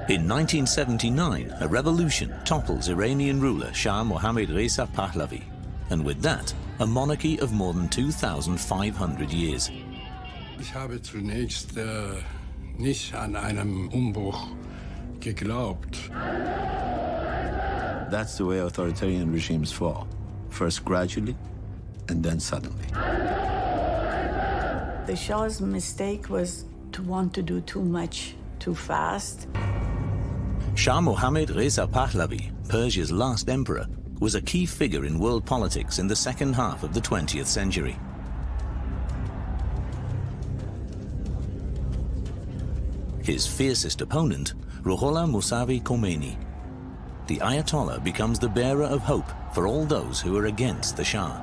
In 1979, a revolution topples Iranian ruler Shah Mohammad Reza Pahlavi, and with that, a monarchy of more than 2,500 years. Ich habe zunächst nicht an einem Umbruch geglaubt. That's the way authoritarian regimes fall. First gradually, and then suddenly. The Shah's mistake was to want to do too much too fast. Shah Mohammad Reza Pahlavi, Persia's last emperor, was a key figure in world politics in the second half of the 20th century. His fiercest opponent, Ruhollah Mousavi Khomeini. The Ayatollah becomes the bearer of hope for all those who are against the Shah.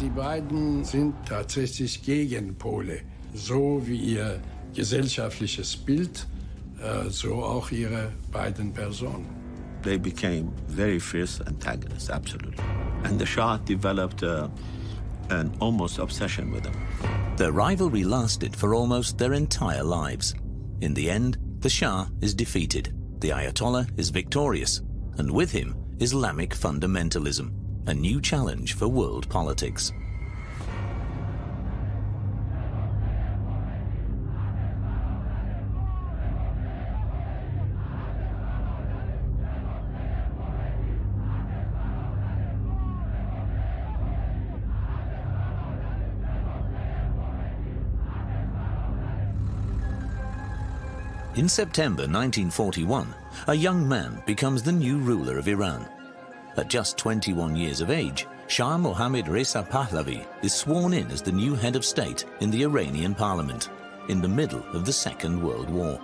Die beiden sind tatsächlich Gegenpole, so wie ihr gesellschaftliches Bild, so auch ihre beiden Personen. They became very fierce antagonists, absolutely. And the Shah developed an almost obsession with them. Their rivalry lasted for almost their entire lives. In the end, the Shah is defeated, the Ayatollah is victorious, and with him, Islamic fundamentalism, a new challenge for world politics. In September 1941, a young man becomes the new ruler of Iran. At just 21 years of age, Shah Mohammad Reza Pahlavi is sworn in as the new head of state in the Iranian parliament, in the middle of the Second World War.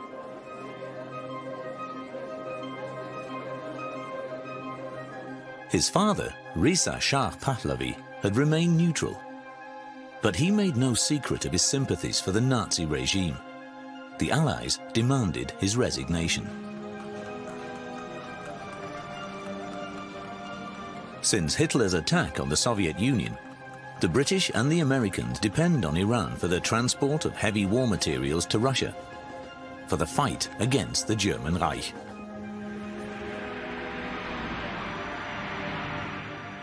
His father, Reza Shah Pahlavi, had remained neutral. But he made no secret of his sympathies for the Nazi regime. The Allies demanded his resignation. Since Hitler's attack on the Soviet Union, the British and the Americans depend on Iran for the transport of heavy war materials to Russia, for the fight against the German Reich.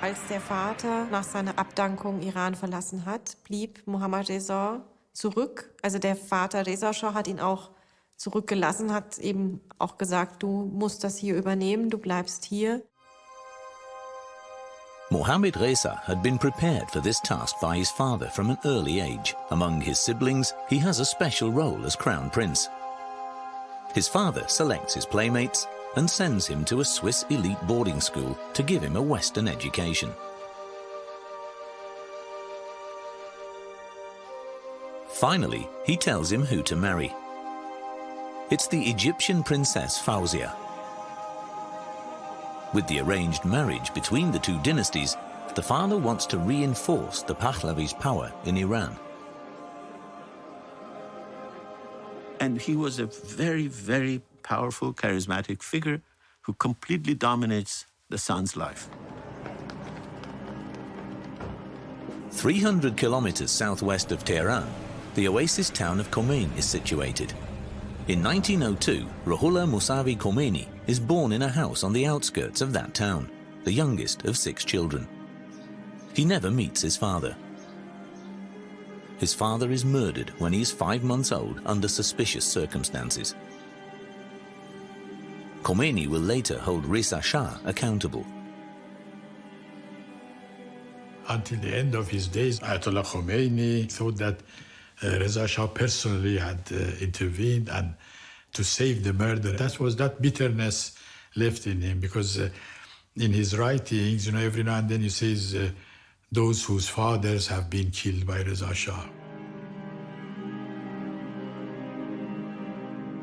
Als der Vater nach seiner Abdankung Iran verlassen hat, blieb Mohammad Reza zurück. Also der Vater Reza Shah hat ihn auch zurückgelassen, hat eben auch gesagt, du musst das hier übernehmen, du bleibst hier. Mohammad Reza had been prepared for this task by his father from an early age. Among his siblings, he has a special role as crown prince. His father selects his playmates and sends him to a Swiss elite boarding school to give him a Western education. Finally, he tells him who to marry. It's the Egyptian princess Fawzia. With the arranged marriage between the two dynasties, the father wants to reinforce the Pahlavis' power in Iran. And he was a very, very powerful, charismatic figure who completely dominates the son's life. 300 kilometers southwest of Tehran, the oasis town of Khomeini is situated. In 1902, Ruhollah Mousavi Khomeini is born in a house on the outskirts of that town, the youngest of 6 children. He never meets his father. His father is murdered when he is 5 months old under suspicious circumstances. Khomeini will later hold Reza Shah accountable. Until the end of his days, Ayatollah Khomeini thought that Reza Shah personally had intervened and to save the murder. That was that bitterness left in him, because in his writings, every now and then he says, those whose fathers have been killed by Reza Shah.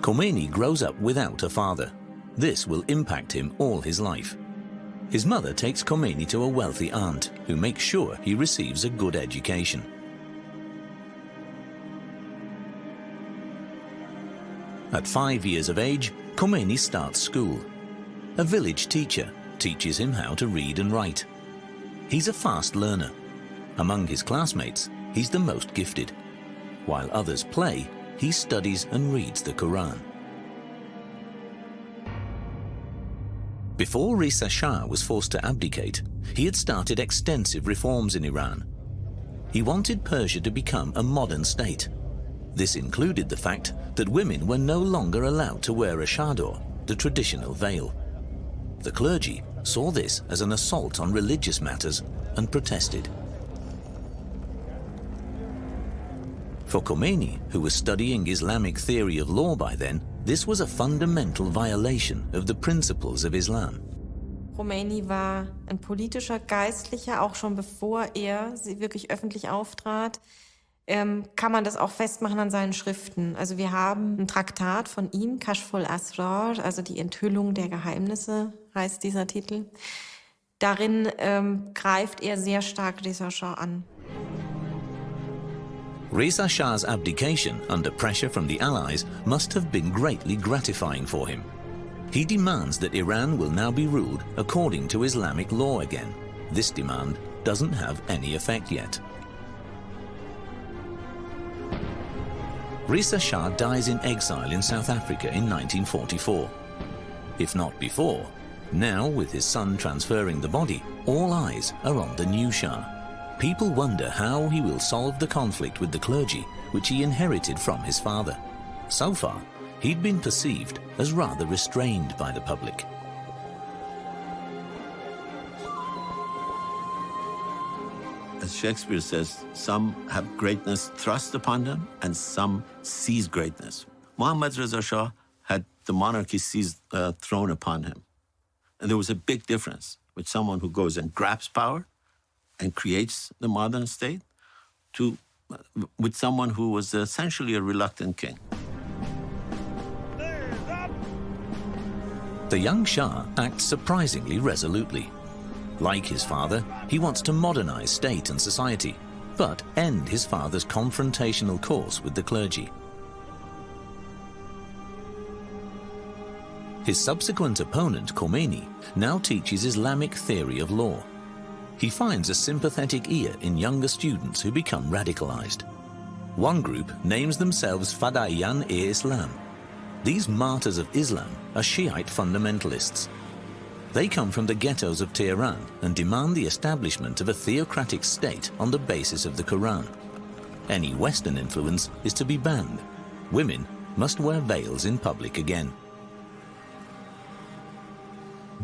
Khomeini grows up without a father. This will impact him all his life. His mother takes Khomeini to a wealthy aunt who makes sure he receives a good education. At 5 years of age, Khomeini starts school. A village teacher teaches him how to read and write. He's a fast learner. Among his classmates, he's the most gifted. While others play, he studies and reads the Quran. Before Reza Shah was forced to abdicate, he had started extensive reforms in Iran. He wanted Persia to become a modern state. This included the fact that women were no longer allowed to wear a chador, the traditional veil. The clergy saw this as an assault on religious matters and protested. For Khomeini, who was studying Islamic theory of law by then, this was a fundamental violation of the principles of Islam. Khomeini war ein politischer Geistlicher, auch schon bevor er wirklich öffentlich auftrat. Kann man das auch festmachen an seinen Schriften. Also wir haben ein Traktat von ihm, Kashf al-Asrar, also die Enthüllung der Geheimnisse heißt dieser Titel. Darin greift er sehr stark Reza Shah an. Reza Shah's abdication under pressure from the Allies must have been greatly gratifying for him. He demands that Iran will now be ruled according to Islamic law again. This demand doesn't have any effect yet. Reza Shah dies in exile in South Africa in 1944. If not before, now with his son transferring the body, all eyes are on the new Shah. People wonder how he will solve the conflict with the clergy, which he inherited from his father. So far, he'd been perceived as rather restrained by the public. As Shakespeare says, some have greatness thrust upon them and some seize greatness. Mohammad Reza Shah had the monarchy thrown upon him. And there was a big difference with someone who goes and grabs power and creates the modern state with someone who was essentially a reluctant king. The young Shah acts surprisingly resolutely. Like his father, he wants to modernize state and society, but end his father's confrontational course with the clergy. His subsequent opponent, Khomeini, now teaches Islamic theory of law. He finds a sympathetic ear in younger students who become radicalized. One group names themselves Fadaiyan-e-Islam. These martyrs of Islam are Shiite fundamentalists. They come from the ghettos of Tehran and demand the establishment of a theocratic state on the basis of the Quran. Any Western influence is to be banned. Women must wear veils in public again.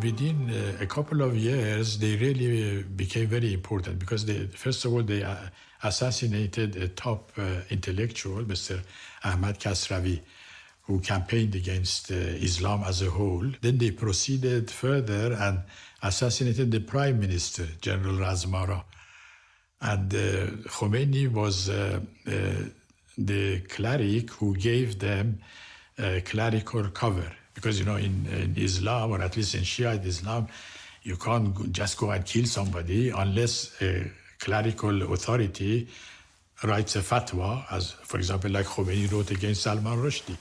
Within a couple of years, they really became very important because first of all, they assassinated a top intellectual, Mr. Ahmad Kasravi, who campaigned against Islam as a whole. Then they proceeded further and assassinated the Prime Minister, General Razmara. And Khomeini was the cleric who gave them clerical cover. Because, you know, in Islam, or at least in Shiite Islam, you can't just go and kill somebody unless a clerical authority writes a fatwa, as, for example, like Khomeini wrote against Salman Rushdie.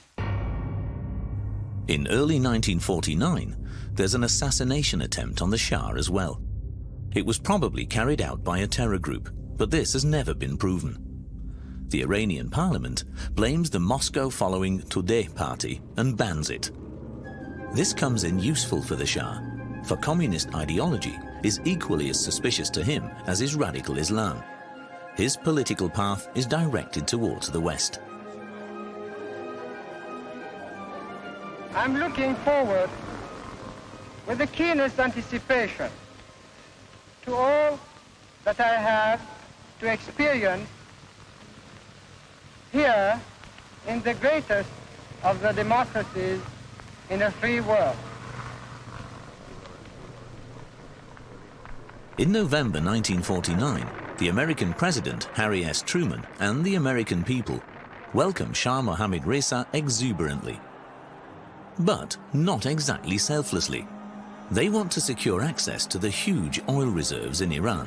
In early 1949, there's an assassination attempt on the Shah as well. It was probably carried out by a terror group, but this has never been proven. The Iranian parliament blames the Moscow-following Tudeh party and bans it. This comes in useful for the Shah, for communist ideology is equally as suspicious to him as is radical Islam. His political path is directed towards the West. I'm looking forward with the keenest anticipation to all that I have to experience here in the greatest of the democracies in a free world. In November 1949, the American President Harry S. Truman and the American people welcome Shah Mohammad Reza exuberantly. But not exactly selflessly. They want to secure access to the huge oil reserves in Iran.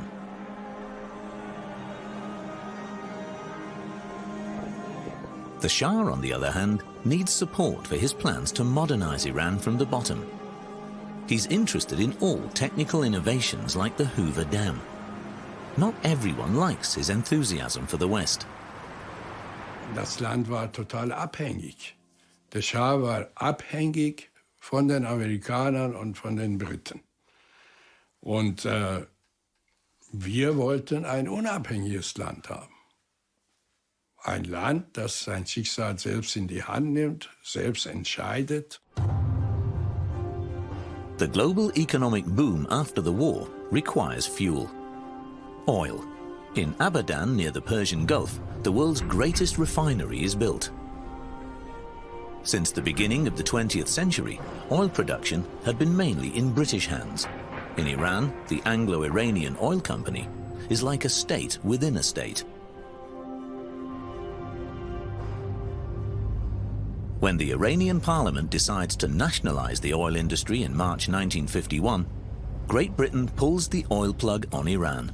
The Shah, on the other hand, needs support for his plans to modernize Iran from the bottom. He's interested in all technical innovations like the Hoover Dam. Not everyone likes his enthusiasm for the West. Das Land war total abhängig. Der Schah war abhängig von den Amerikanern und von den Briten. Und wir wollten ein unabhängiges Land haben. Ein Land, das sein Schicksal selbst in die Hand nimmt, selbst entscheidet. The global economic boom after the war requires fuel. Oil. In Abadan, near the Persian Gulf, the world's greatest refinery is built. Since the beginning of the 20th century, oil production had been mainly in British hands. In Iran, the Anglo-Iranian Oil Company is like a state within a state. When the Iranian parliament decides to nationalize the oil industry in March 1951, Great Britain pulls the oil plug on Iran.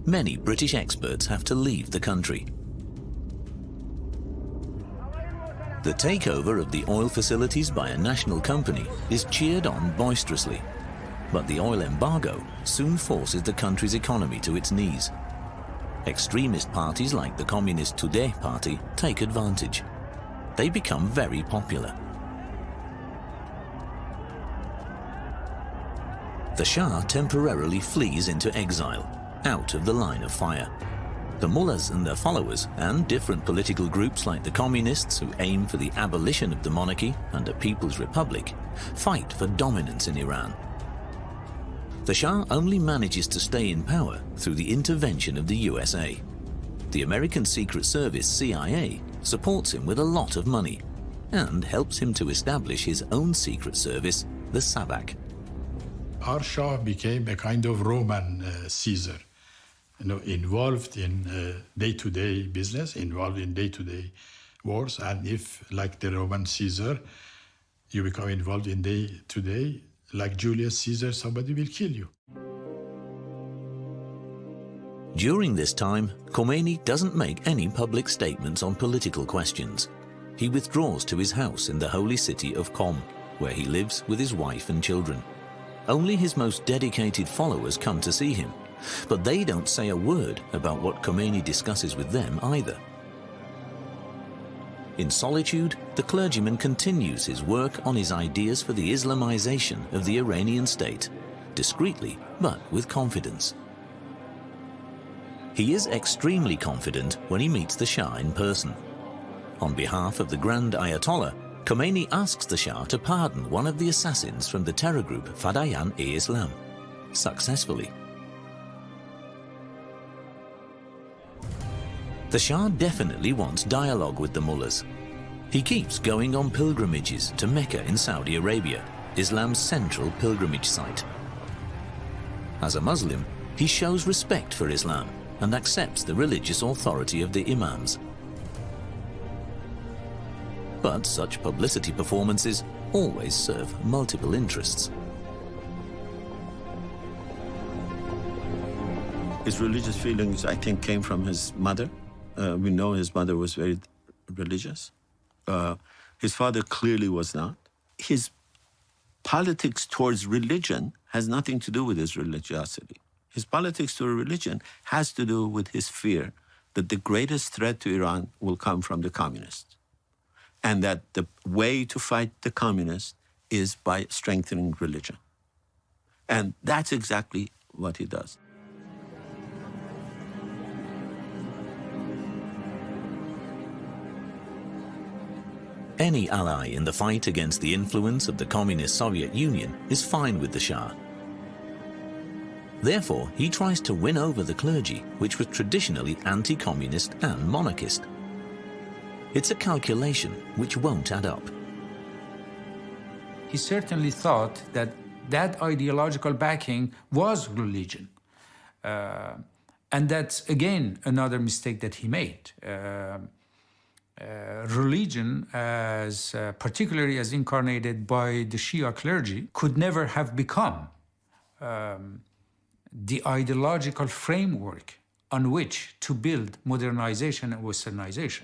Many British experts have to leave the country. The takeover of the oil facilities by a national company is cheered on boisterously, but the oil embargo soon forces the country's economy to its knees. Extremist parties like the Communist Tudeh party take advantage. They become very popular. The Shah temporarily flees into exile, out of the line of fire. The mullahs and their followers, and different political groups like the communists who aim for the abolition of the monarchy and a people's republic, fight for dominance in Iran. The Shah only manages to stay in power through the intervention of the USA. The American Secret Service, CIA, supports him with a lot of money and helps him to establish his own secret service, the Sabak. Our Shah became a kind of Roman Caesar, involved in day-to-day business, involved in day-to-day wars. And if, like the Roman Caesar, you become involved in day-to-day, like Julius Caesar, somebody will kill you. During this time, Khomeini doesn't make any public statements on political questions. He withdraws to his house in the holy city of Qom, where he lives with his wife and children. Only his most dedicated followers come to see him, but they don't say a word about what Khomeini discusses with them either. In solitude, the clergyman continues his work on his ideas for the Islamization of the Iranian state, discreetly but with confidence. He is extremely confident when he meets the Shah in person. On behalf of the Grand Ayatollah, Khomeini asks the Shah to pardon one of the assassins from the terror group Fadayan-e-Islam, successfully. The Shah definitely wants dialogue with the mullahs. He keeps going on pilgrimages to Mecca in Saudi Arabia, Islam's central pilgrimage site. As a Muslim, he shows respect for Islam and accepts the religious authority of the imams. But such publicity performances always serve multiple interests. His religious feelings, I think, came from his mother. We know his mother was very religious. His father clearly was not. His politics towards religion has nothing to do with his religiosity. His politics toward religion has to do with his fear that the greatest threat to Iran will come from the communists, and that the way to fight the communists is by strengthening religion. And that's exactly what he does. Any ally in the fight against the influence of the Communist Soviet Union is fine with the Shah. Therefore, he tries to win over the clergy, which was traditionally anti-communist and monarchist. It's a calculation which won't add up. He certainly thought that that ideological backing was religion. And that's, again, another mistake that he made. Religion, particularly as incarnated by the Shia clergy, could never have become the ideological framework on which to build modernization and westernization.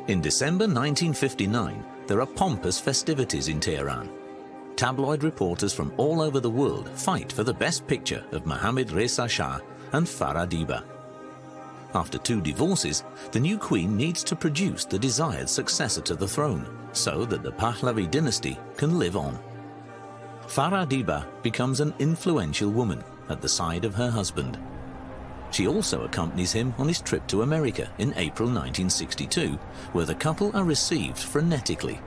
In December 1959, there are pompous festivities in Tehran. Tabloid reporters from all over the world fight for the best picture of Mohammad Reza Shah and Farah Diba. After 2 divorces, the new queen needs to produce the desired successor to the throne so that the Pahlavi dynasty can live on. Farah Diba becomes an influential woman at the side of her husband. She also accompanies him on his trip to America in April 1962, where the couple are received frenetically.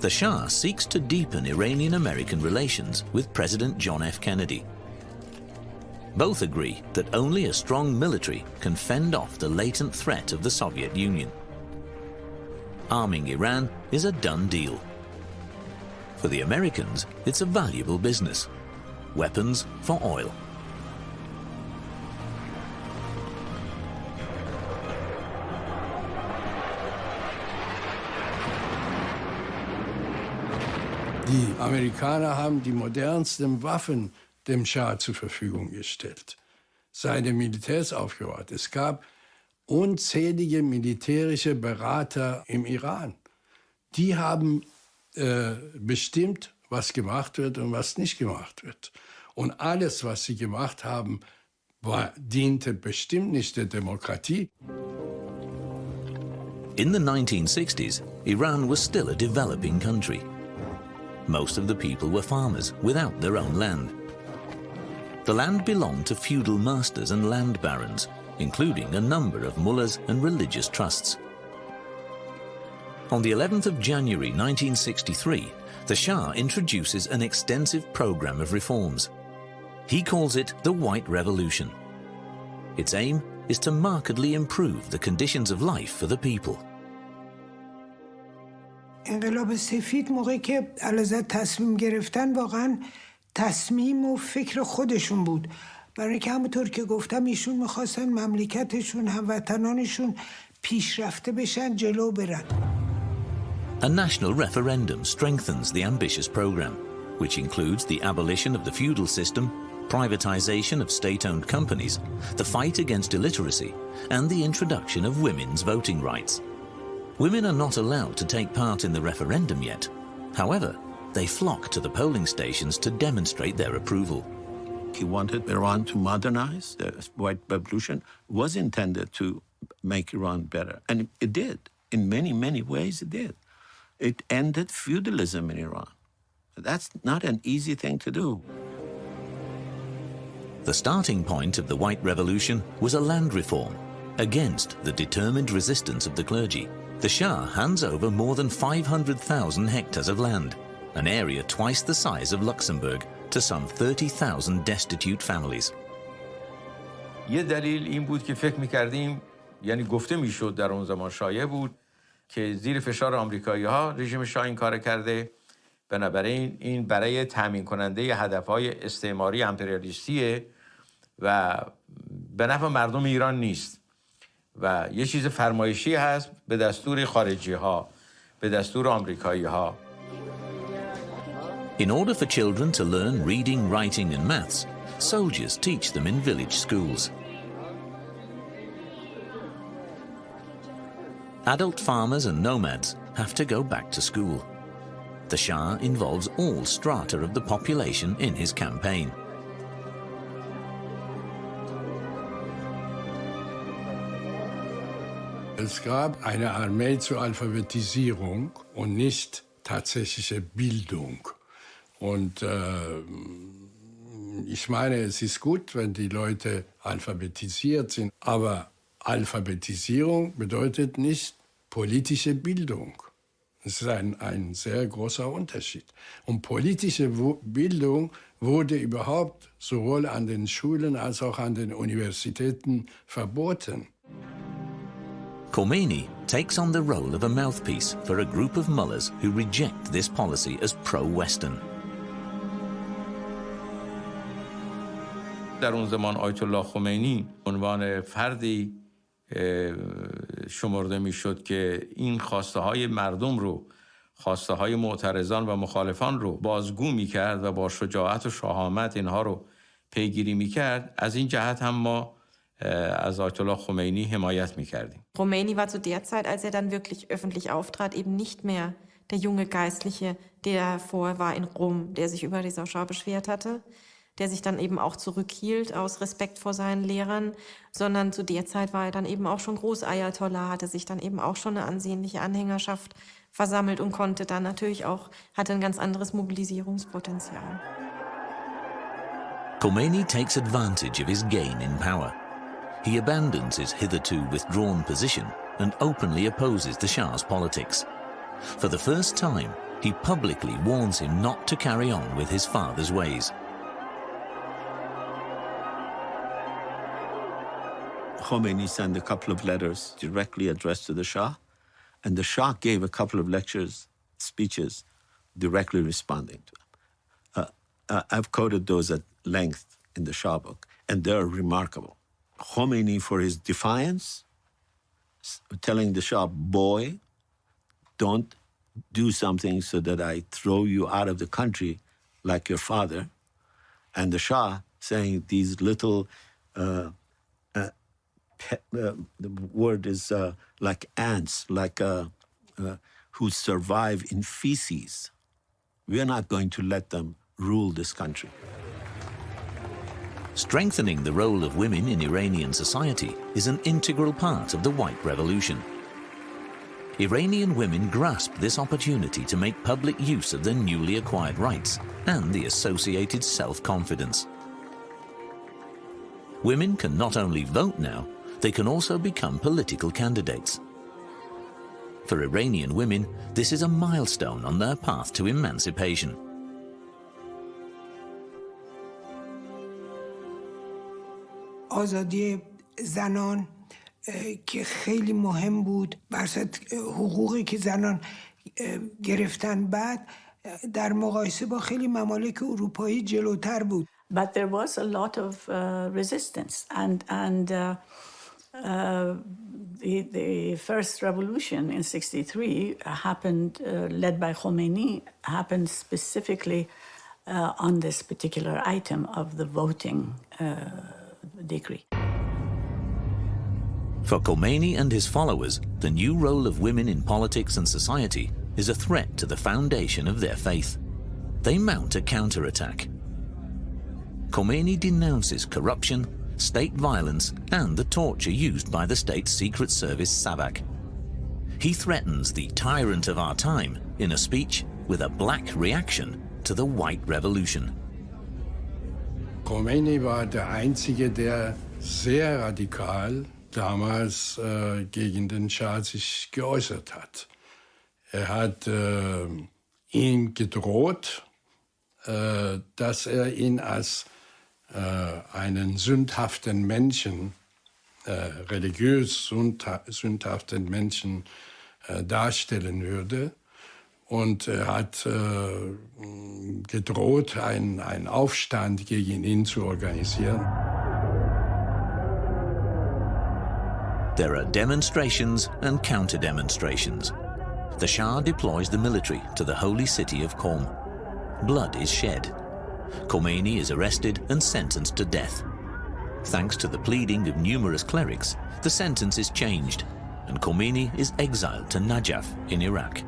The Shah seeks to deepen Iranian-American relations with President John F. Kennedy. Both agree that only a strong military can fend off the latent threat of the Soviet Union. Arming Iran is a done deal. For the Americans, it's a valuable business. Weapons for oil. Die Amerikaner haben die modernsten Waffen dem Schah zur Verfügung gestellt, seine Militärs aufgebaut. Es gab unzählige militärische Berater im Iran. Die haben bestimmt, was gemacht wird und was nicht gemacht wird. Und alles, was sie gemacht haben, diente bestimmt nicht der Demokratie. In the 1960s, Iran was still a developing country. Most of the people were farmers without their own land. The land belonged to feudal masters and land barons, including a number of mullahs and religious trusts. On the 11th of January 1963, the Shah introduces an extensive program of reforms. He calls it the White Revolution. Its aim is to markedly improve the conditions of life for the people. انقلاب سفید موقعی که علیزاده تصمیم گرفتن واقعا تصمیم و فکر خودشون بود، برای که همونطور که گفتم ایشون میخواستن مملکتشون، هموطنانشون پیشرفته بشن، جلو برن. A national referendum strengthens the ambitious program, which includes the abolition of the feudal system, privatization of state-owned companies, the fight against illiteracy, and the introduction of women's voting rights. Women are not allowed to take part in the referendum yet. However, they flock to the polling stations to demonstrate their approval. He wanted Iran to modernize. The White Revolution was intended to make Iran better. And it did. In many, many ways it did. It ended feudalism in Iran. That's not an easy thing to do. The starting point of the White Revolution was a land reform against the determined resistance of the clergy. The Shah hands over more than 500,000 hectares of land, an area twice the size of Luxembourg, to some 30,000 destitute families. یه دلیل این بود که فکر می‌کردیم، یعنی گفته می‌شد در اون زمان شایع بود که زیر فشار آمریکایی‌ها رژیم شاه این کار کرده، بنابراین این برای تامین کننده هدف‌های استعماری امپریالیستیه و به نفع مردم ایران نیست و یه چیز فرمایشی هست به دستور خارجی‌ها، به دستور آمریکایی‌ها. In order for children to learn reading, writing and maths, soldiers teach them in village schools. Adult farmers and nomads have to go back to school. The Shah involves all strata of the population in his campaign. Es gab eine Armee zur Alphabetisierung und nicht tatsächliche Bildung. Und ich meine, es ist gut, wenn die Leute alphabetisiert sind, aber Alphabetisierung bedeutet nicht politische Bildung. Das ist ein sehr großer Unterschied. Und politische Bildung wurde überhaupt sowohl an den Schulen als auch an den Universitäten verboten. Khomeini takes on the role of a mouthpiece for a group of mullahs who reject this policy as pro-Western. در اون زمان آیت الله خمینی عنوان فردی شمرده میشد که این خواسته های مردم رو، خواسته های معترضان و مخالفان رو بازگو میکرد و با شجاعت و شهامت اینها رو پیگیری میکرد. از این جهت هم ما از آیت الله خمینی حمایت میکردیم. Khomeini war zu der Zeit, als er dann wirklich öffentlich auftrat, eben nicht mehr der junge Geistliche, der vorher war in Rom, der sich über Reza Schah beschwert hatte, der sich dann eben auch zurückhielt aus Respekt vor seinen Lehrern, sondern zu der Zeit war er dann eben auch schon Großayatollah, hatte sich dann eben auch schon eine ansehnliche Anhängerschaft versammelt und konnte dann natürlich auch, hatte ein ganz anderes Mobilisierungspotenzial. Khomeini takes advantage of his gain in power. He abandons his hitherto withdrawn position and openly opposes the Shah's politics. For the first time, he publicly warns him not to carry on with his father's ways. Khomeini sent a couple of letters directly addressed to the Shah, and the Shah gave a couple of speeches, directly responding to them. I've quoted those at length in the Shah book, and they're remarkable. Khomeini, for his defiance, telling the Shah, boy, don't do something so that I throw you out of the country like your father. And the Shah saying these little, the word is like ants, who survive in feces. We are not going to let them rule this country. Strengthening the role of women in Iranian society is an integral part of the White Revolution. Iranian women grasped this opportunity to make public use of their newly acquired rights and the associated self-confidence. Women can not only vote now, they can also become political candidates. For Iranian women, this is a milestone on their path to emancipation. آزادی زنان که خیلی مهم بود، برصد حقوقی که زنان گرفتن بعد در مقایسه با خیلی ممالک اروپایی جلوتر بود. But there was a lot of resistance, and the first revolution in '63 happened, led by Khomeini, happened specifically on this particular item of the voting decree. For Khomeini and his followers, the new role of women in politics and society is a threat to the foundation of their faith. They mount a counterattack. Khomeini denounces corruption, state violence, and the torture used by the state's secret service Savak. He threatens the tyrant of our time in a speech with a black reaction to the White Revolution. Khomeini war der Einzige, der sehr radikal damals gegen den Schah sich geäußert hat. Er hat ihn gedroht, dass er ihn als einen sündhaften Menschen, religiös sündhaften Menschen darstellen würde. Und er hat gedroht, einen Aufstand gegen ihn zu organisieren. There are demonstrations and counter-demonstrations. The Shah deploys the military to the holy city of Qom. Blood is shed. Khomeini is arrested and sentenced to death. Thanks to the pleading of numerous clerics, the sentence is changed, and Khomeini is exiled to Najaf in Iraq.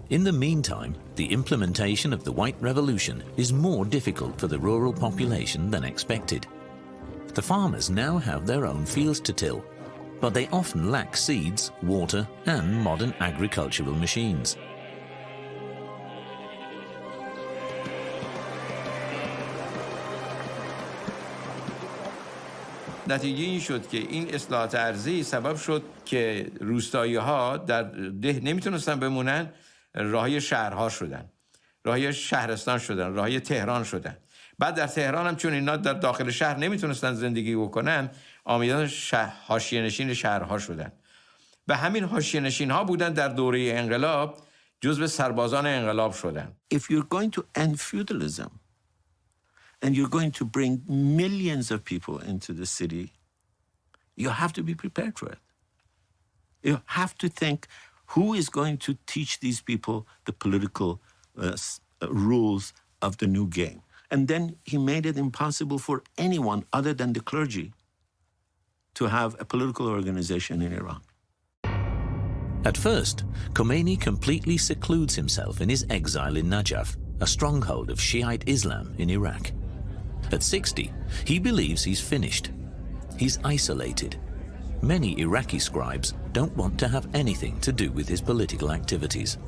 In the meantime, the implementation of the White Revolution is more difficult for the rural population than expected. The farmers now have their own fields to till, but they often lack seeds, water, and modern agricultural machines. نتیجه این شد که این اصلاحات ارضی سبب شد که روستایی‌ها در ده نمیتونستن بمونن، راهی شهرها شدن، راهی شهرستان شدن، راهی تهران شدن. بعد در تهران هم چون اینا در داخل شهر نمیتونستن زندگی بکنن، آمدن حاشیه‌نشین شهرها شدن. و همین حاشیه‌نشین‌ها بودن در دوره انقلاب جزو سربازان انقلاب شدن. If you're going to end feudalism and you're going to bring millions of people into the city, you have to be prepared for it. You have to think, who is going to teach these people the political rules of the new game? And then he made it impossible for anyone other than the clergy to have a political organization in Iran. At first, Khomeini completely secludes himself in his exile in Najaf, a stronghold of Shiite Islam in Iraq. At 60, he believes he's finished. He's isolated. Many Iraqi scribes don't want to have anything to do with his political activities.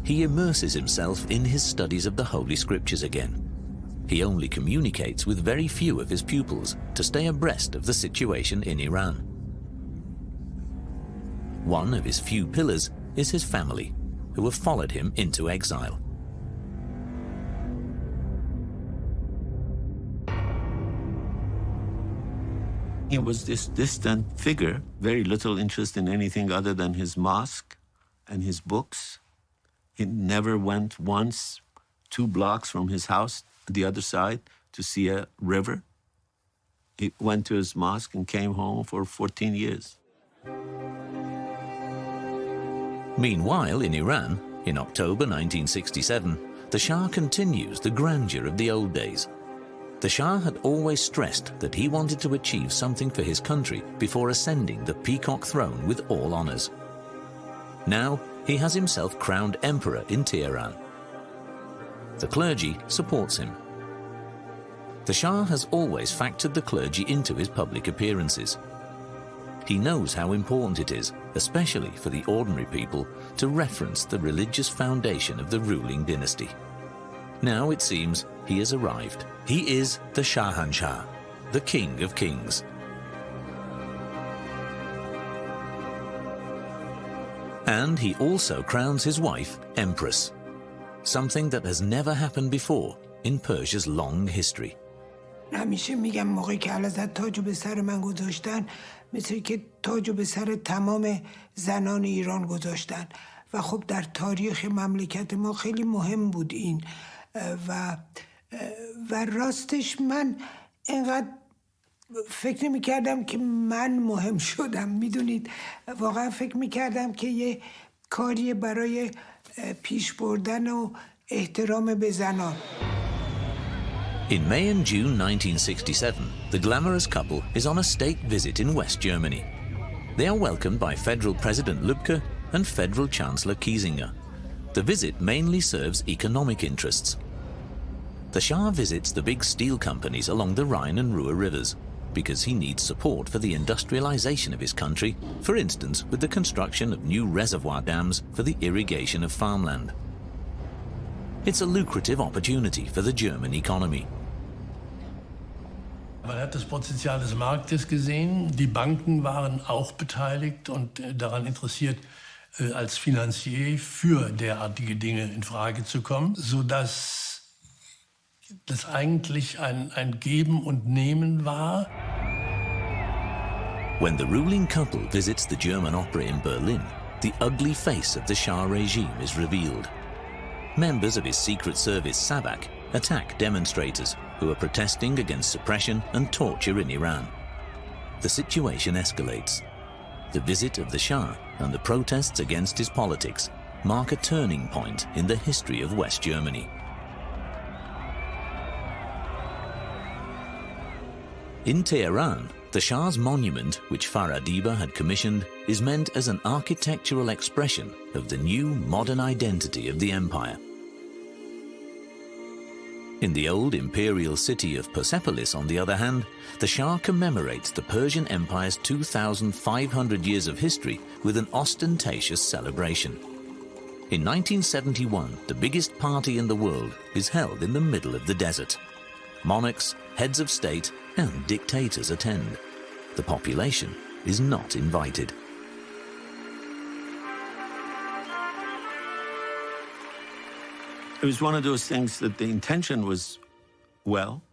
He immerses himself in his studies of the Holy Scriptures again. He only communicates with very few of his pupils to stay abreast of the situation in Iran. One of his few pillars is his family, who have followed him into exile. He was this distant figure, very little interest in anything other than his mosque and his books. He never went once 2 blocks from his house, the other side, to see a river. He went to his mosque and came home for 14 years. Meanwhile, in Iran, in October 1967, the Shah continues the grandeur of the old days. The Shah had always stressed that he wanted to achieve something for his country before ascending the peacock throne with all honors. Now, he has himself crowned emperor in Tehran. The clergy supports him. The Shah has always factored the clergy into his public appearances. He knows how important it is, especially for the ordinary people, to reference the religious foundation of the ruling dynasty. Now it seems he has arrived. He is the Shahanshah, the King of Kings. And he also crowns his wife Empress, something that has never happened before in Persia's long history. همیشه میگم موقعی که حضرت تاجو به سر من گذاشتن مثل که تاجو به سر تمام زنان ایران گذاشتن و خب در تاریخ مملکت ما خیلی مهم بود این و راستش من اینقدر فکر نمی کردم که من مهم شدم. میدونید واقعا فکر می کردم که یه کاری برای پیش بردن و احترام به زنان. In May and June 1967, the glamorous couple is on a state visit in West Germany. They are welcomed by Federal President Lübke and Federal Chancellor Kiesinger. The visit mainly serves economic interests. The Shah visits the big steel companies along the Rhine and Ruhr rivers because he needs support for the industrialization of his country, for instance with the construction of new reservoir dams for the irrigation of farmland. It's a lucrative opportunity for the German economy. Man hat das Potenzial des Marktes gesehen. Die Banken waren auch beteiligt und daran interessiert, als Finanzier für derartige Dinge in Frage zu kommen, sodass das eigentlich ein Geben und Nehmen war. When the ruling couple visits the German opera in Berlin, the ugly face of the Shah regime is revealed. Members of his secret service Sabak attack demonstrators who are protesting against suppression and torture in Iran. The situation escalates. The visit of the Shah and the protests against his politics mark a turning point in the history of West Germany. In Tehran, the Shah's monument, which Farah Diba had commissioned, is meant as an architectural expression of the new modern identity of the empire. In the old imperial city of Persepolis, on the other hand, the Shah commemorates the Persian Empire's 2,500 years of history with an ostentatious celebration. In 1971, the biggest party in the world is held in the middle of the desert. Monarchs, heads of state, and dictators attend. The population is not invited. It was one of those things that the intention was well,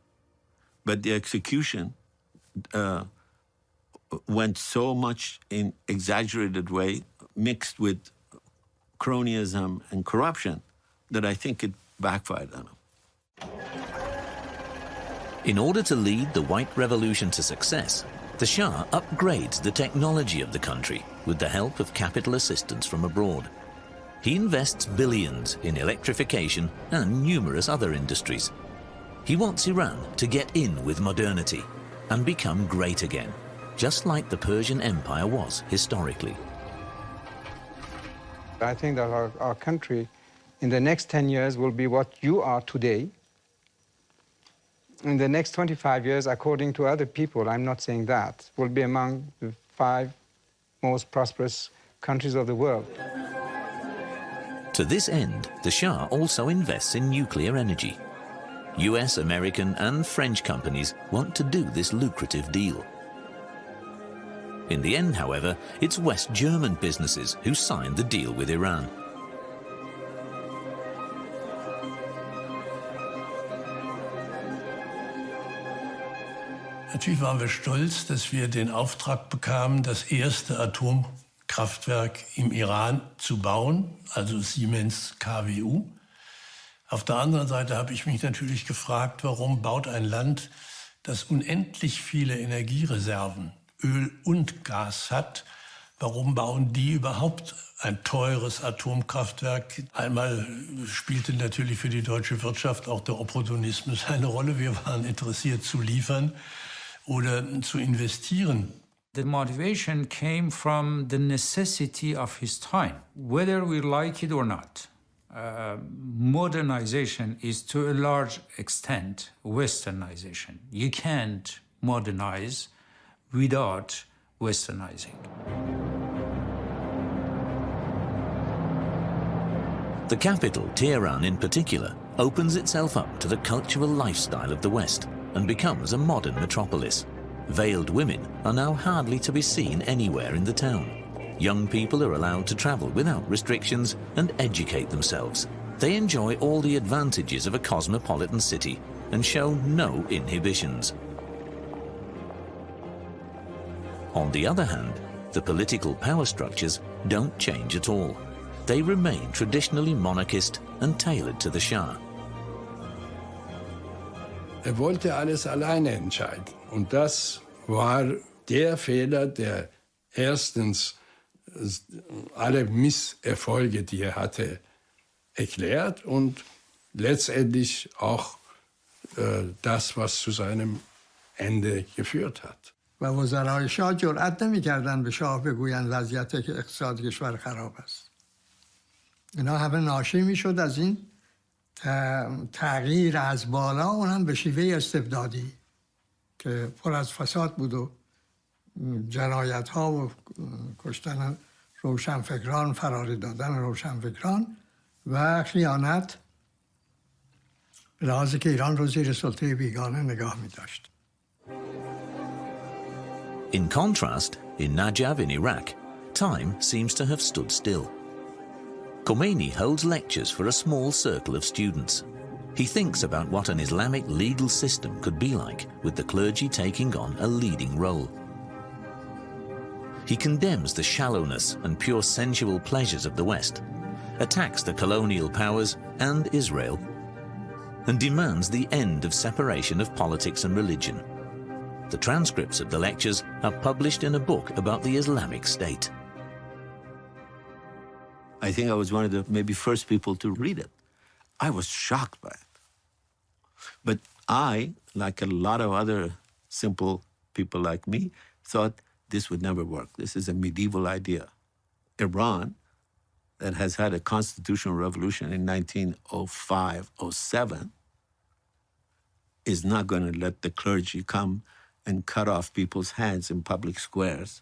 but the execution went so much in exaggerated way, mixed with cronyism and corruption, that I think it backfired on him. In order to lead the White Revolution to success, the Shah upgrades the technology of the country with the help of capital assistance from abroad. He invests billions in electrification and numerous other industries. He wants Iran to get in with modernity and become great again, just like the Persian Empire was historically. I think that our country in the next 10 years will be what you are today. In the next 25 years, according to other people, I'm not saying that, will be among the 5 most prosperous countries of the world. To this end, the Shah also invests in nuclear energy. US, American, and French companies want to do this lucrative deal. In the end, however, it's West German businesses who signed the deal with Iran. Natürlich waren wir stolz, dass wir den Auftrag bekamen, das erste Atomkraftwerk im Iran zu bauen, also Siemens KWU. Auf der anderen Seite habe ich mich natürlich gefragt, warum baut ein Land, das unendlich viele Energiereserven, Öl und Gas hat, warum bauen die überhaupt ein teures Atomkraftwerk? Einmal spielte natürlich für die deutsche Wirtschaft auch der Opportunismus eine Rolle. Wir waren interessiert zu liefern oder zu investieren. The motivation came from the necessity of his time, whether we like it or not. Modernization is to a large extent westernization. You can't modernize without westernizing. The capital, Tehran in particular, opens itself up to the cultural lifestyle of the West and becomes a modern metropolis. Veiled women are now hardly to be seen anywhere in the town. Young people are allowed to travel without restrictions and educate themselves. They enjoy all the advantages of a cosmopolitan city and show no inhibitions. On the other hand, the political power structures don't change at all. They remain traditionally monarchist and tailored to the Shah. Wollte alles alleine entscheiden. Und das war der Fehler, der erstens alle Misserfolge, die hatte, erklärt und letztendlich auch das, was zu seinem Ende geführt hat. و وزرای شاه جرأت نمی‌کردند به شاه بگویند وضعیت اقتصاد کشور خراب است. اینا همه ناشی میشد از این تغییر از بالا، اونم به شیوه استبدادی که پر از فساد بود و جنایت ها و کشتن روشنفکران، فراری دادن روشنفکران و خیانت، به لحاظی که ایران رو زیر سلطه بیگانه نگاه می داشت. In contrast, in Najaf in Iraq, time seems to have stood still. Khomeini holds lectures for a small circle of students. He thinks about what an Islamic legal system could be like, with the clergy taking on a leading role. He condemns the shallowness and pure sensual pleasures of the West, attacks the colonial powers and Israel, and demands the end of separation of politics and religion. The transcripts of the lectures are published in a book about the Islamic State. I think I was one of the maybe first people to read it. I was shocked by it. But I, like a lot of other simple people like me, thought this would never work. This is a medieval idea. Iran, that has had a constitutional revolution in 1905-07, is not going to let the clergy come and cut off people's hands in public squares.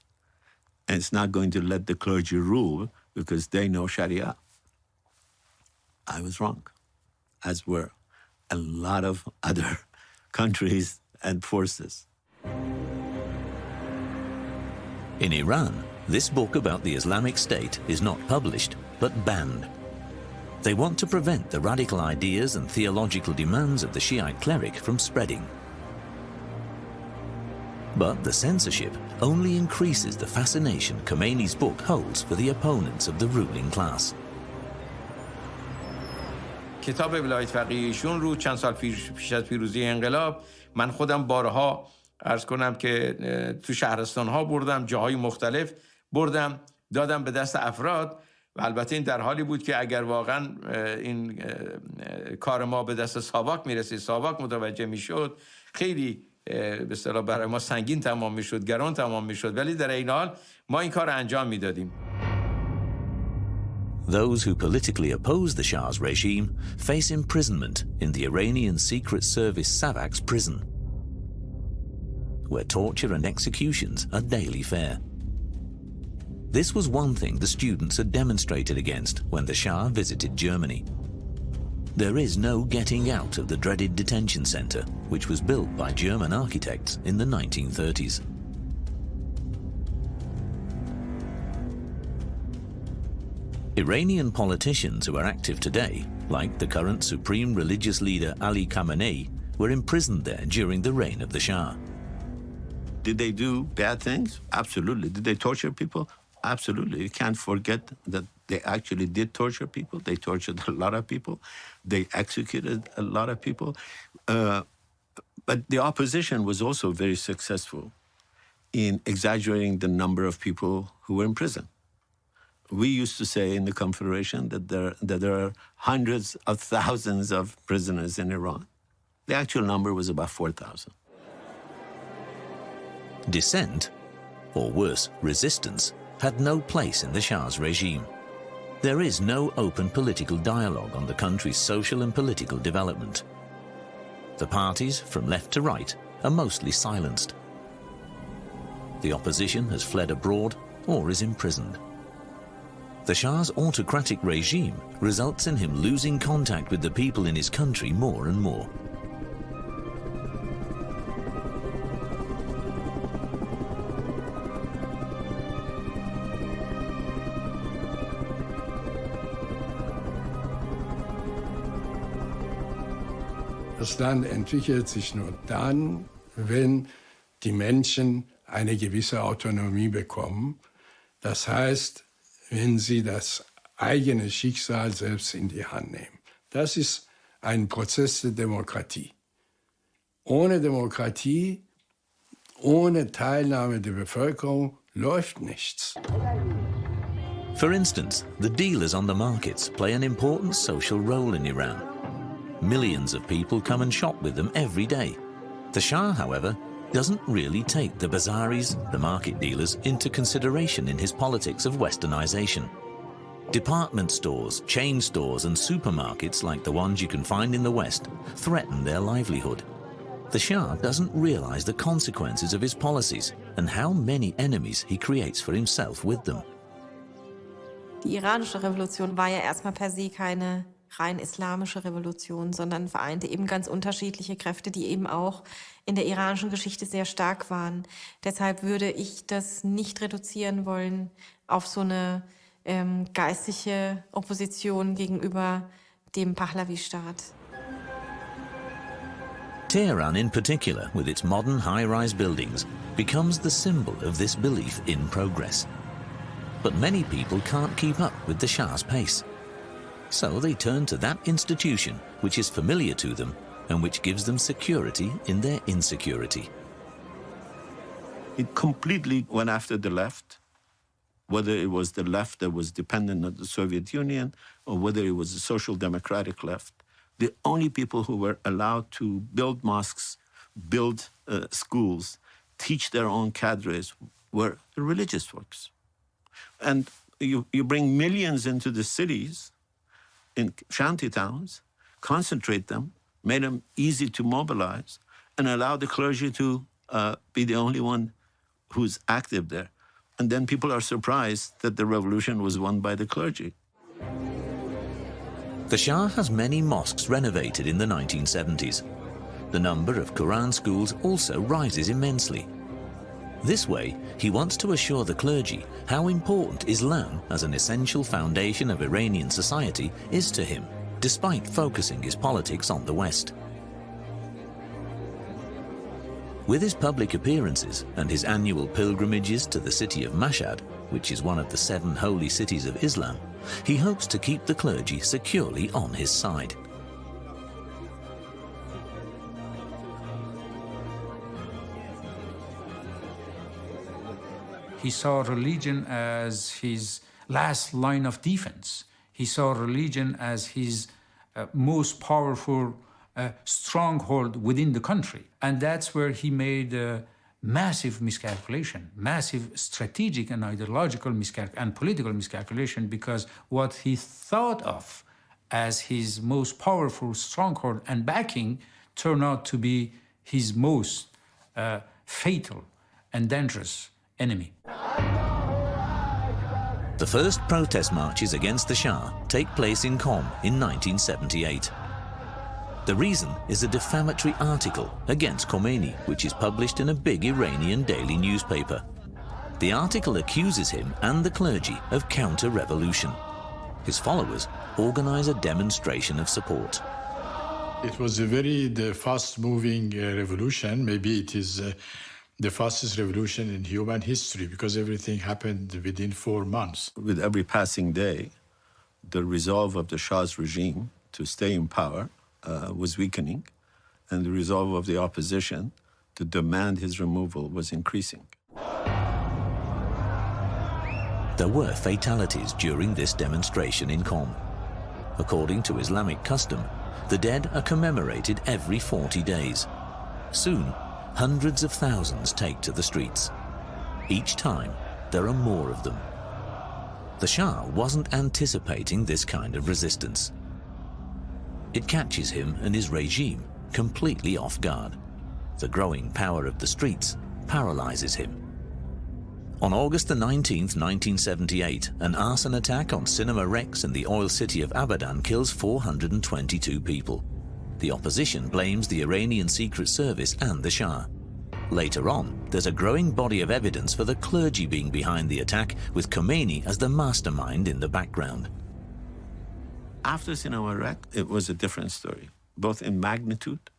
And it's not going to let the clergy rule because they know Sharia. I was wrong, as were a lot of other countries and forces. In Iran, this book about the Islamic State is not published, but banned. They want to prevent the radical ideas and theological demands of the Shiite cleric from spreading. But the censorship only increases the fascination Khomeini's book holds for the opponents of the ruling class. کتاب ولایت فقیه ایشون رو چند سال پیش از پیروزی انقلاب من خودم بارها عرض کنم که تو شهرستان ها بردم، جاهای مختلف بردم، دادم به دست افراد و البته این در حالی بود که اگر واقعا این کار ما به دست ساواک میرسید، ساواک متوجه میشد، خیلی به اصطلاح برای ما سنگین تمام میشد، گران تمام میشد، ولی در این حال ما این کار انجام میدادیم. Those who politically oppose the Shah's regime face imprisonment in the Iranian Secret Service Savaks prison, where torture and executions are daily fare. This was one thing the students had demonstrated against when the Shah visited Germany. There is no getting out of the dreaded detention center, which was built by German architects in the 1930s. Iranian politicians who are active today, like the current supreme religious leader Ali Khamenei, were imprisoned there during the reign of the Shah. Did they do bad things? Absolutely. Did they torture people? Absolutely. You can't forget that they actually did torture people. They tortured a lot of people. They executed a lot of people. But the opposition was also very successful in exaggerating the number of people who were in prison. We used to say in the Confederation that there are hundreds of thousands of prisoners in Iran. The actual number was about 4,000. Dissent, or worse, resistance, had no place in the Shah's regime. There is no open political dialogue on the country's social and political development. The parties, from left to right, are mostly silenced. The opposition has fled abroad or is imprisoned. The Shah's autocratic regime results in him losing contact with the people in his country more and more. Das Land entwickelt sich nur dann, wenn die Menschen eine gewisse Autonomie bekommen. Das heißt, wenn sie das eigene Schicksal selbst in die Hand nehmen. Das ist ein Prozess der Demokratie. Ohne Demokratie, ohne Teilnahme der Bevölkerung läuft nichts. For instance, the dealers on the markets play an important social role in Iran. Millions of people come and shop with them every day. The Shah, however, doesn't really take the bazaris, the market dealers, into consideration in his politics of westernization. Department stores, chain stores and supermarkets like the ones you can find in the West threaten their livelihood. The Shah doesn't realize the consequences of his policies and how many enemies he creates for himself with them. Die iranische Revolution war ja erstmal per se keine rein islamische Revolution, sondern vereinte eben ganz unterschiedliche Kräfte, die eben auch in der iranischen Geschichte sehr stark waren. Deshalb würde ich das nicht reduzieren wollen auf so eine geistliche Opposition gegenüber dem Pahlavi-Staat. Tehran in particular, with its modern high-rise buildings, becomes the symbol of this belief in progress. But many people can't keep up with the Shah's pace. So they turn to that institution which is familiar to them and which gives them security in their insecurity. It completely went after the left, whether it was the left that was dependent on the Soviet Union or whether it was the social democratic left. The only people who were allowed to build mosques, build schools, teach their own cadres were the religious folks. And you bring millions into the cities, in shanty towns, concentrate them, made them easy to mobilize, and allow the clergy to be the only one who's active there. And then people are surprised that the revolution was won by the clergy. The Shah has many mosques renovated in the 1970s. The number of Quran schools also rises immensely. This way, he wants to assure the clergy how important Islam as an essential foundation of Iranian society is to him, despite focusing his politics on the West. With his public appearances and his annual pilgrimages to the city of Mashhad, which is one of the 7 holy cities of Islam, he hopes to keep the clergy securely on his side. He saw religion as his last line of defense. He saw religion as his most powerful stronghold within the country. And that's where he made a massive miscalculation, massive strategic and ideological and political miscalculation, because what he thought of as his most powerful stronghold and backing turned out to be his most fatal and dangerous enemy. The first protest marches against the Shah take place in Qom in 1978. The reason is a defamatory article against Khomeini, which is published in a big Iranian daily newspaper. The article accuses him and the clergy of counter-revolution. His followers organize a demonstration of support. It was the fast-moving revolution. Maybe it is the fastest revolution in human history, because everything happened within 4 months. With every passing day, the resolve of the Shah's regime to stay in power was weakening, and the resolve of the opposition to demand his removal was increasing. There were fatalities during this demonstration in Qom. According to Islamic custom, the dead are commemorated every 40 days. Soon, hundreds of thousands take to the streets. Each time, there are more of them. The Shah wasn't anticipating this kind of resistance. It catches him and his regime completely off guard. The growing power of the streets paralyzes him. On August the 19th, 1978, an arson attack on Cinema Rex in the oil city of Abadan kills 422 people. The opposition blames the Iranian Secret Service and the Shah. Later on, there's a growing body of evidence for the clergy being behind the attack, with Khomeini as the mastermind in the background. After Cinema Rex, it was a different story, both in magnitude,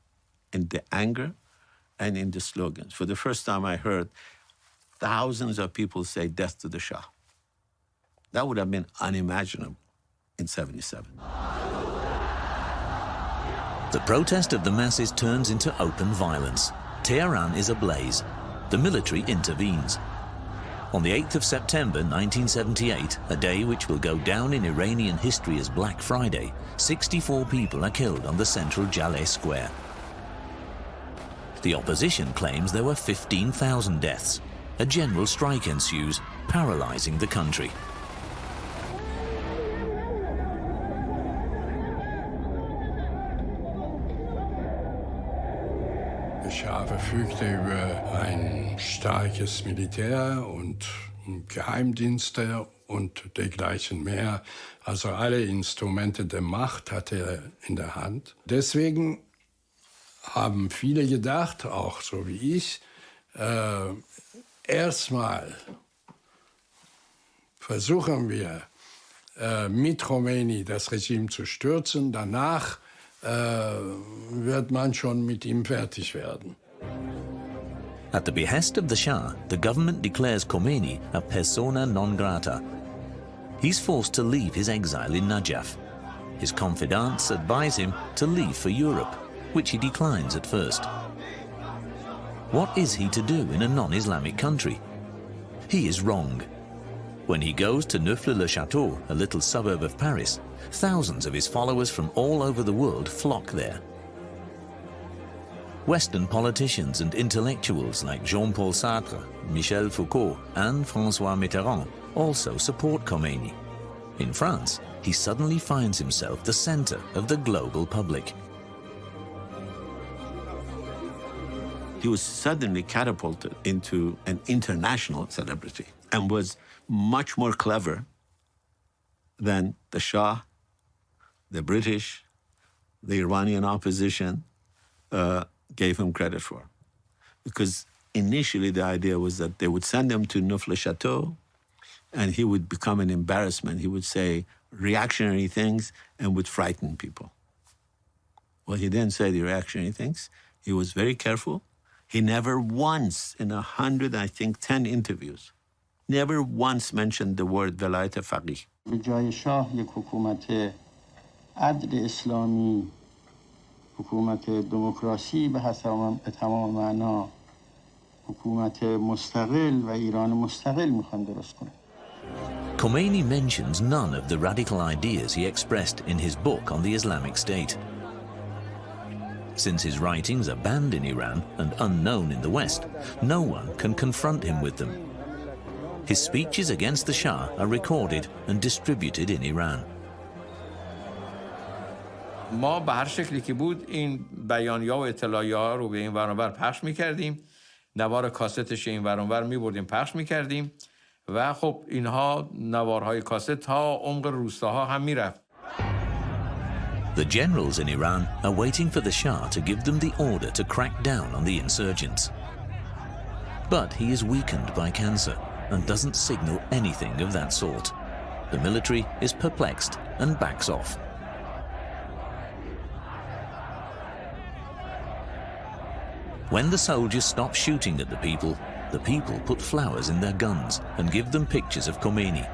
in the anger, and in the slogans. For the first time, I heard thousands of people say death to the Shah. That would have been unimaginable in '77. The protest of the masses turns into open violence. Tehran is ablaze. The military intervenes. On the 8th of September 1978, a day which will go down in Iranian history as Black Friday, 64 people are killed on the central Jaleh Square. The opposition claims there were 15,000 deaths. A general strike ensues, paralyzing the country. Der Schah verfügte über ein starkes Militär und Geheimdienste und dergleichen mehr. Also alle Instrumente der Macht hatte er in der Hand. Deswegen haben viele gedacht, auch so wie ich, erstmal versuchen wir mit Khomeini das Regime zu stürzen, danach wird man schon mit ihm fertig werden. At the behest of the Shah, the government declares Khomeini a persona non grata. He's forced to leave his exile in Najaf. His confidants advise him to leave for Europe, which he declines at first. What is he to do in a non-Islamic country? He is wrong. When he goes to Neauphle-le-Château, a little suburb of Paris, thousands of his followers from all over the world flock there. Western politicians and intellectuals like Jean-Paul Sartre, Michel Foucault, and François Mitterrand also support Khomeini. In France, he suddenly finds himself the center of the global public. He was suddenly catapulted into an international celebrity and was much more clever than the Shah, the British, the Iranian opposition gave him credit for. Because initially the idea was that they would send him to Neauphle-le-Château and he would become an embarrassment. He would say reactionary things and would frighten people. Well, he didn't say the reactionary things. He was very careful. He never once, in 10 interviews, never once mentioned the word velayat faqih. به جای شاه یک حکومت عدل اسلامی، حکومت دموکراسی به تمام معنا، حکومت مستقل و ایران مستقل میخوان درست کنه. Khomeini mentions none of the radical ideas he expressed in his book on the Islamic State. Since his writings are banned in Iran and unknown in the West, no one can confront him with them. His speeches against the Shah are recorded and distributed in Iran. ما به هر شکلی که بود این بیانیه‌ها و اطلاعیه‌ها رو به این ور و ور پخش می‌کردیم، نوار کاستش این ور و ور می‌بردیم پخش می‌کردیم و خب اینها نوارهای کاست تا عمق روستاها هم می‌رفت. The generals in Iran are waiting for the Shah to give them the order to crack down on the insurgents. But he is weakened by cancer and doesn't signal anything of that sort. The military is perplexed and backs off. When the soldiers stop shooting at the people put flowers in their guns and give them pictures of Khomeini.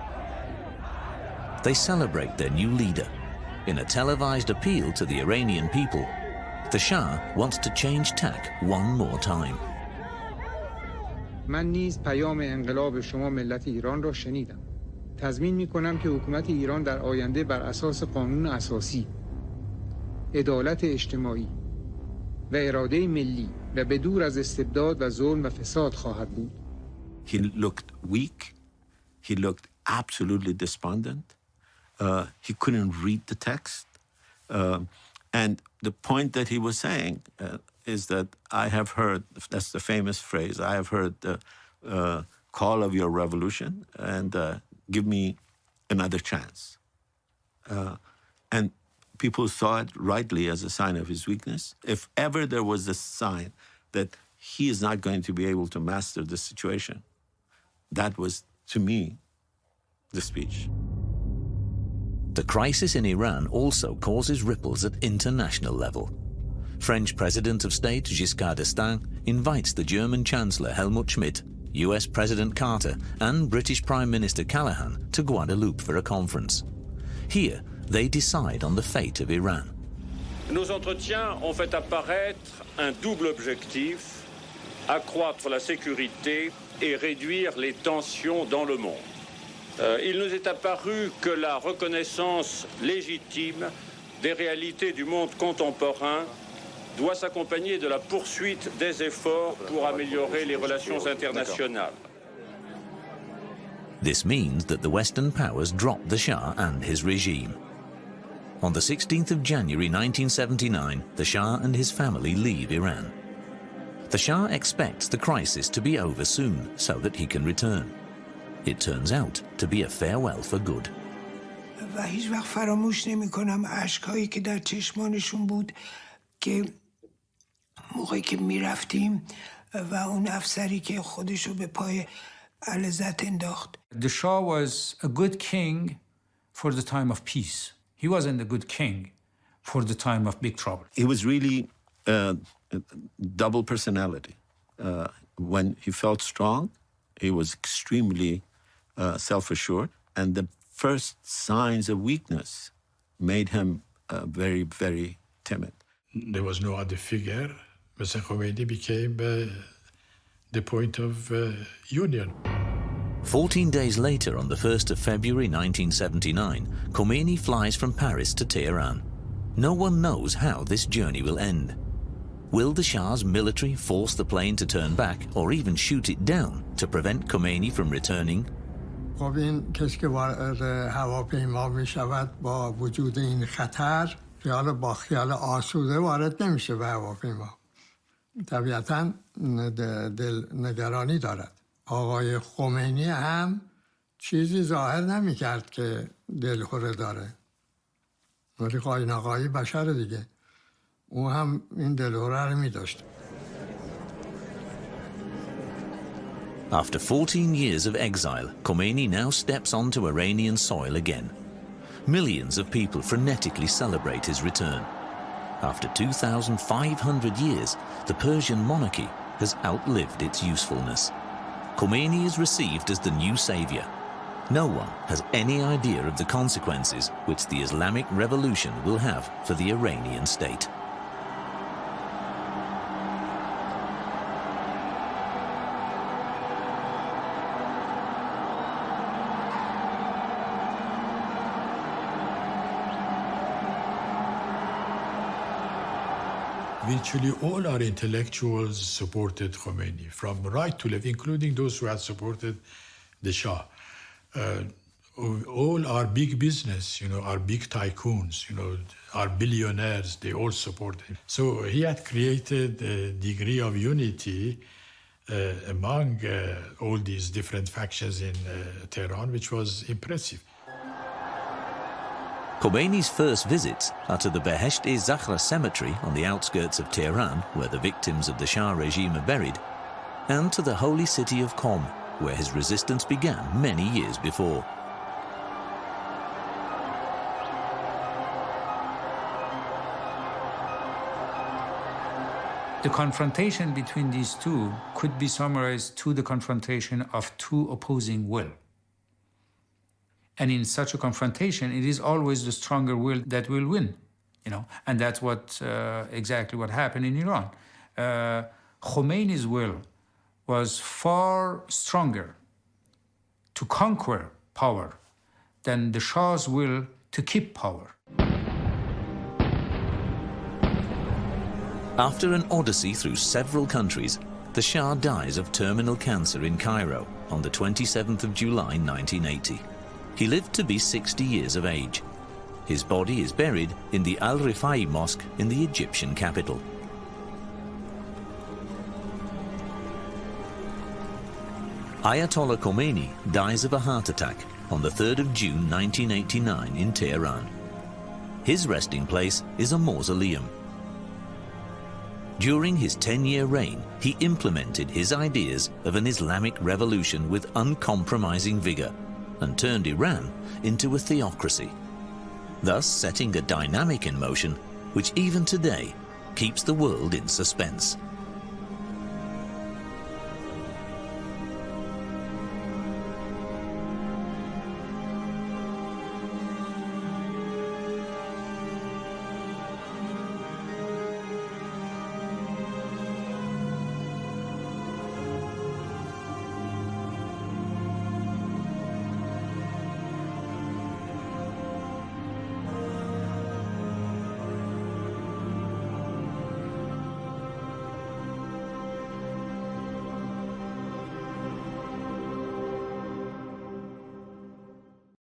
They celebrate their new leader. In a televised appeal to the Iranian people, the Shah wants to change tack one more time. من نیز پیام انقلاب شما ملت ایران را شنیدم. تضمین می‌کنم که حکومت ایران در آینده بر اساس قانون اساسی، عدالت اجتماعی و اراده ملی و بدور از استبداد و ظلم و فساد خواهد بود. He looked weak. He looked absolutely despondent. He couldn't read the text. And the point that he was saying is that I have heard, that's the famous phrase, I have heard the call of your revolution and give me another chance. And people saw it rightly as a sign of his weakness. If ever there was a sign that he is not going to be able to master the situation, that was, to me, the speech. The crisis in Iran also causes ripples at international level. French President of State Giscard d'Estaing invites the German Chancellor Helmut Schmidt, US President Carter, and British Prime Minister Callaghan to Guadeloupe for a conference. Here, they decide on the fate of Iran. Nos entretiens ont fait apparaître un double objectif, accroître la sécurité et réduire les tensions dans le monde. Il nous est apparu que la reconnaissance légitime des réalités du monde contemporain doit s'accompagner de la poursuite des efforts pour améliorer les relations internationales. This means that the Western powers drop the Shah and his regime. On the 16th of January 1979, the Shah and his family leave Iran. The Shah expects the crisis to be over soon so that he can return. It turns out to be a farewell for good. و هیچ وقت فراموش نمی کنم اشکایی که در چشمانشون بود که موقعی که می رفتیم و اون افسری که خودشو به پای علیزاده انداخت. The Shah was a good king for the time of peace. He wasn't a good king for the time of big trouble. He was really a double personality. When he felt strong, he was extremely self-assured, and the first signs of weakness made him very, very timid. There was no other figure. Mr. Khomeini became the point of union. 14 days later, on the 1st of February 1979, Khomeini flies from Paris to Tehran. No one knows how this journey will end. Will the Shah's military force the plane to turn back or even shoot it down to prevent Khomeini from returning? خب این کسی که وارد هواپیما می شود با وجود این خطر با خیال آسوده وارد نمیشه به هواپیما. طبیعتاً دل نگرانی دارد. آقای خمینی هم چیزی ظاهر نمی کرد که دلخوره داره. ولی آقای بشر دیگه. او هم این دلخوره رو می داشت. After 14 years of exile, Khomeini now steps onto Iranian soil again. Millions of people frenetically celebrate his return. After 2,500 years, the Persian monarchy has outlived its usefulness. Khomeini is received as the new savior. No one has any idea of the consequences which the Islamic Revolution will have for the Iranian state. Virtually all our intellectuals supported Khomeini, from right to left, including those who had supported the Shah. All our big business, our big tycoons, our billionaires, they all supported him. So he had created a degree of unity among all these different factions in Tehran, which was impressive. Khomeini's first visits are to the Behesht-e-Zahra cemetery on the outskirts of Tehran, where the victims of the Shah regime are buried, and to the holy city of Qom, where his resistance began many years before. The confrontation between these two could be summarized to the confrontation of two opposing will. And in such a confrontation, it is always the stronger will that will win, and that's exactly what happened in Iran. Khomeini's will was far stronger to conquer power than the Shah's will to keep power. After an odyssey through several countries, the Shah dies of terminal cancer in Cairo on the 27th of July 1980. He lived to be 60 years of age. His body is buried in the Al-Rifai Mosque in the Egyptian capital. Ayatollah Khomeini dies of a heart attack on the 3rd of June 1989 in Tehran. His resting place is a mausoleum. During his 10-year reign, he implemented his ideas of an Islamic revolution with uncompromising vigor and turned Iran into a theocracy, thus setting a dynamic in motion which even today keeps the world in suspense.